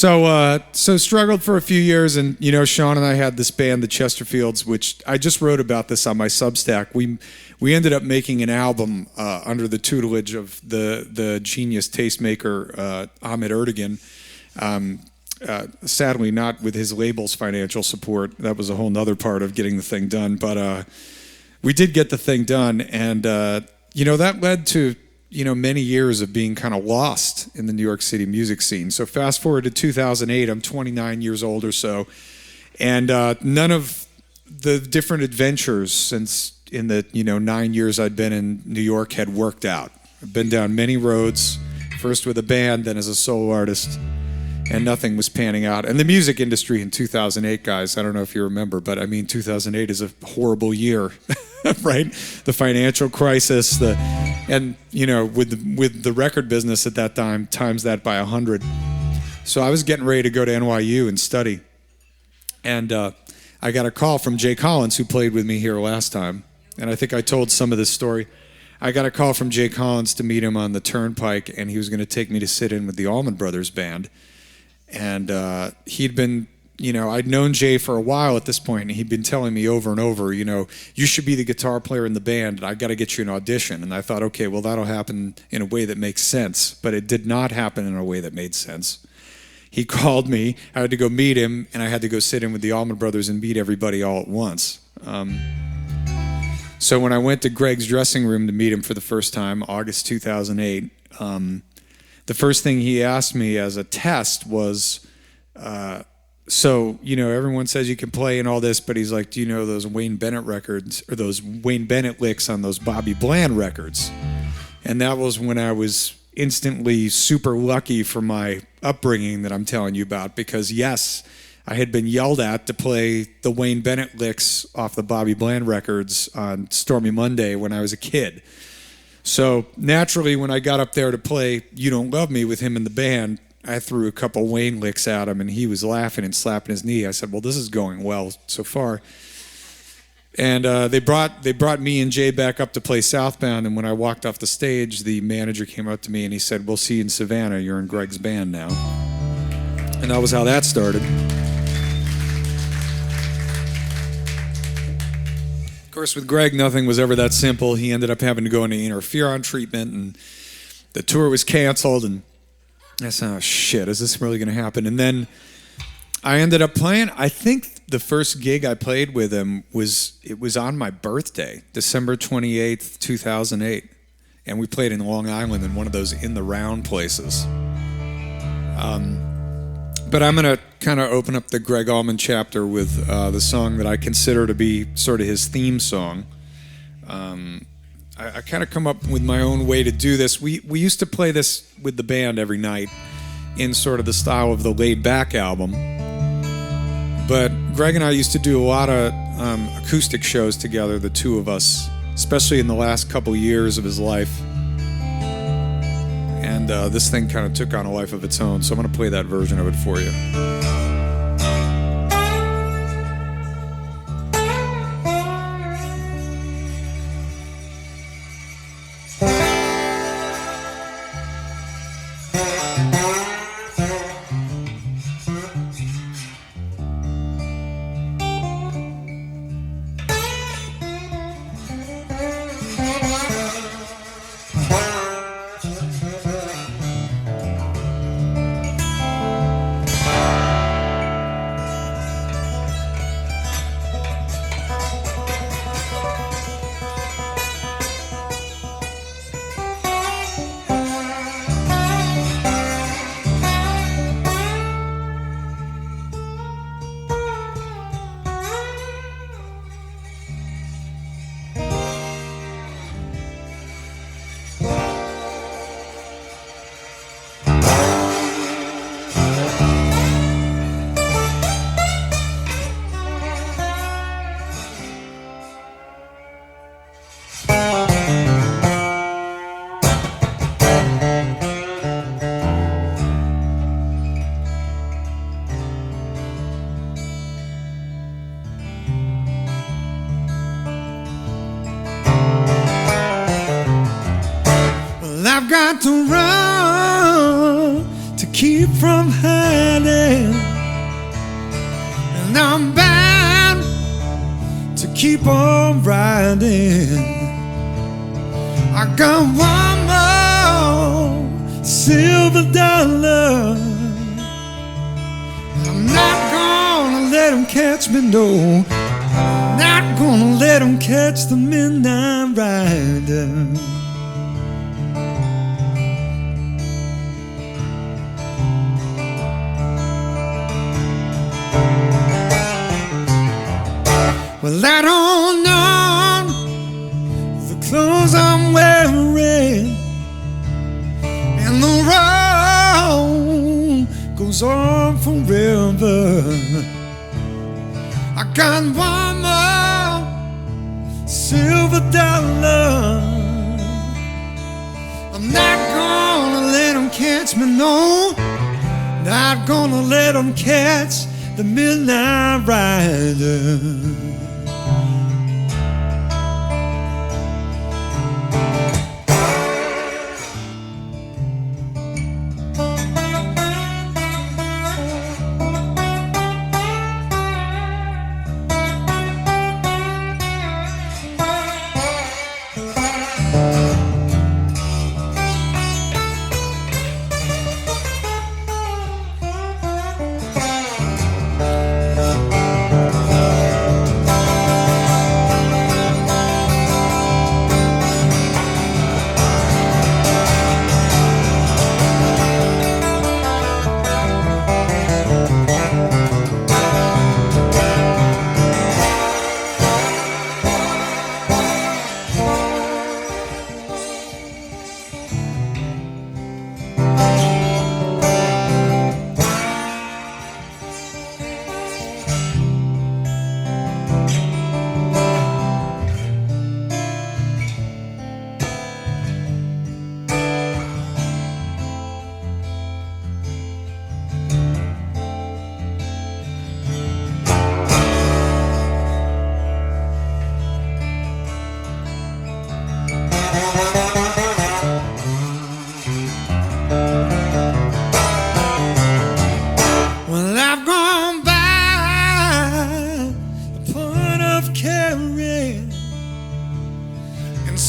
So struggled for a few years, and Sean and I had this band, the Chesterfields, which I just wrote about this on my Substack. We ended up making an album under the tutelage of the genius tastemaker Ahmet Erdogan. Sadly, not with his label's financial support. That was a whole nother part of getting the thing done. But we did get the thing done, and that led to many years of being kind of lost in the New York City music scene. So fast forward to 2008, I'm 29 years old or so, and none of the different adventures since in the 9 years I'd been in New York had worked out. I've been down many roads, first with a band, then as a solo artist, and nothing was panning out. And the music industry in 2008, guys, I don't know if you remember, but 2008 is a horrible year, right? The financial crisis, with the record business at that time, times that by 100. So I was getting ready to go to NYU and study. And I got a call from Jay Collins, who played with me here last time. And I think I told some of this story. I got a call from Jay Collins to meet him on the Turnpike, and he was going to take me to sit in with the Allman Brothers Band. And he'd been, I'd known Jay for a while at this point, and he'd been telling me over and over, you should be the guitar player in the band, and I got to get you an audition. And I thought, okay, well, that'll happen in a way that makes sense. But it did not happen in a way that made sense. He called me, I had to go meet him, and I had to go sit in with the Allman Brothers and meet everybody all at once. So when I went to Gregg's dressing room to meet him for the first time, August 2008, the first thing he asked me as a test was, everyone says you can play and all this, but he's like, do you know those Wayne Bennett records, or those Wayne Bennett licks on those Bobby Bland records? And that was when I was instantly super lucky for my upbringing that I'm telling you about, because yes, I had been yelled at to play the Wayne Bennett licks off the Bobby Bland records on Stormy Monday when I was a kid. So naturally, when I got up there to play You Don't Love Me with him in the band, I threw a couple Wayne licks at him, and he was laughing and slapping his knee. I said, well, this is going well so far. And they brought me and Jay back up to play Southbound, and when I walked off the stage, the manager came up to me and he said, we'll see you in Savannah. You're in Gregg's band now. And that was how that started. Of course, with Gregg, nothing was ever that simple. He ended up having to go into interferon treatment, and the tour was canceled, and I said, oh shit, is this really going to happen? And then I ended up playing. I think the first gig I played with him was on my birthday, December 28th, 2008. And we played in Long Island in one of those in the round places. But I'm going to kind of open up the Gregg Allman chapter with the song that I consider to be sort of his theme song. I kind of come up with my own way to do this. We used to play this with the band every night in sort of the style of the Laid Back album. But Gregg and I used to do a lot of acoustic shows together, the two of us, especially in the last couple years of his life. And this thing kind of took on a life of its own, so I'm going to play that version of it for you. I've got to run to keep from hurting. keep on riding. I got one more silver dollar. I'm not gonna let them catch me, no. Not gonna let them catch the midnight rider. Well, I don't know the clothes I'm wearing, and the road goes on forever. I got one more silver dollar. I'm not gonna let them catch me, no. Not gonna let them catch the midnight rider.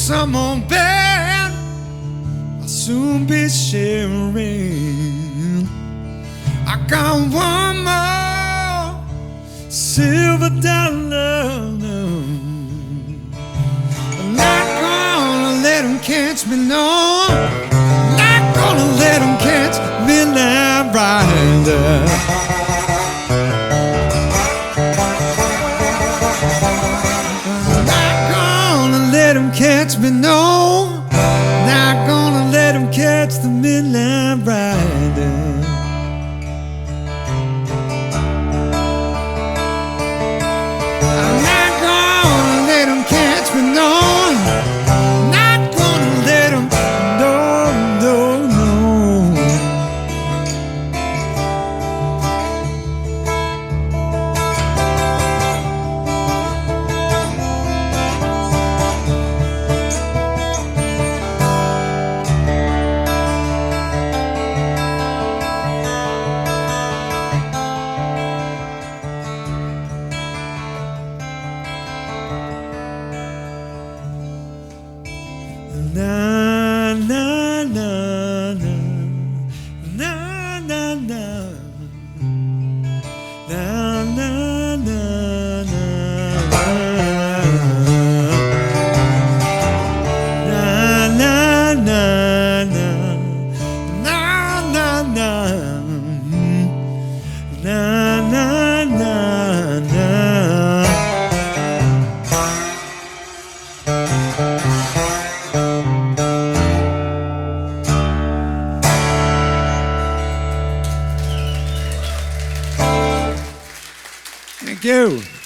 Some old band I'll soon be sharing. I got one more silver dollar. I'm not gonna let them catch me, no. Not gonna let them catch midnight rider. Let them catch me, no. Not gonna let them catch the midnight rider. I'm not gonna let them catch me, no. Not gonna let them, no, no, no. Na na na na na na na na na na na na na Thank you.